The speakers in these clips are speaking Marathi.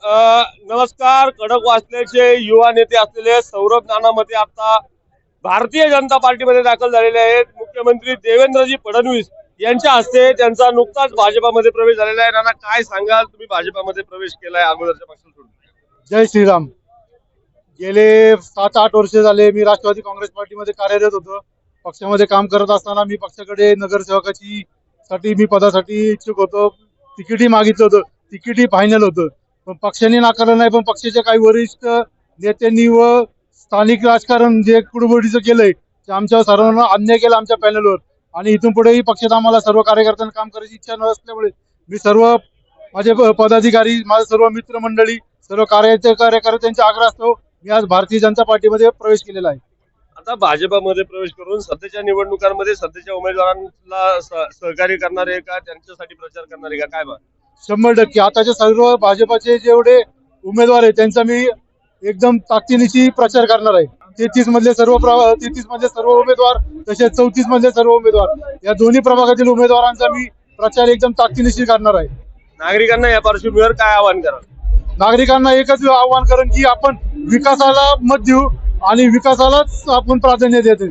नमस्कार. खडकवासल्याचे युवा नेते असलेले सौरभ नानामते आता भारतीय जनता पार्टीमध्ये दाखल झालेले आहेत. मुख्यमंत्री देवेंद्रजी फडणवीस यांच्या हस्ते त्यांचा नुकताच भाजपामध्ये प्रवेश झालेला आहे. नाना, काय सांगाल, तुम्ही भाजपामध्ये प्रवेश केलाय अगोदरच्या पक्षाला सोडून? जय श्रीराम. गेले 7-8 वर्ष झाले मी राष्ट्रवादी काँग्रेस पार्टीमध्ये कार्यरत होतो. पक्षामध्ये काम करत असताना मी पक्षाकडे नगरसेवकाची साठी मी पदासाठी इच्छुक होतो. तिकीटही मागितलं होतं, तिकीटही फायनल होतं, पण पक्षाने नाकारलं नाही. पण पक्षाच्या काही वरिष्ठ नेत्यांनी व स्थानिक राजकारण जे कुडबोडीचं केलंय ते आमच्या सर्वांना अन्याय केला आमच्या पॅनलवर. आणि इथून पुढेही पक्षात आम्हाला सर्व कार्यकर्त्यांना काम करायची इच्छा नसल्यामुळे मी सर्व माझे पदाधिकारी, माझे सर्व मित्रमंडळी, सर्व कार्यकर्त्यांच्या आग्रहास्तव मी आज भारतीय जनता पार्टीमध्ये प्रवेश केलेला आहे. आता भाजपामध्ये प्रवेश करून सध्याच्या निवडणुकांमध्ये सध्याच्या उमेदवारांना सहकार्य करणारे का, त्यांच्यासाठी प्रचार करणारे का, काय बा? 100% आताचे सर्व भाजपाचे जेवढे उमेदवार आहेत त्यांचा मी एकदम ताकदीनिशी प्रचार करणार आहे. 33 मधले सर्व उमेदवार, तसेच 34 मधले सर्व उमेदवार, या दोन्ही प्रभागातील उमेदवारांचा मी प्रचार एकदम ताकदीनिशी करणार आहे. नागरिकांना या पार्श्वभूमीवर काय आवाहन करा? नागरिकांना एकच आव्हान करेन की आपण विकासाला मत देऊ आणि विकासालाच आपण प्राधान्य देतो.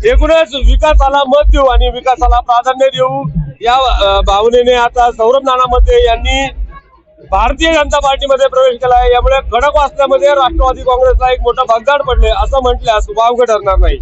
एकूणच विकासाला मत देऊ आणि विकासाला प्राधान्य देऊ या भावनेने आता सौरभ नानामते यांनी भारतीय जनता पार्टीमध्ये प्रवेश केला आहे. यामुळे खडकवासल्यामध्ये राष्ट्रवादी काँग्रेसला एक मोठा भगदाड पडले असं म्हटल्यास वावगं ठरणार नाही.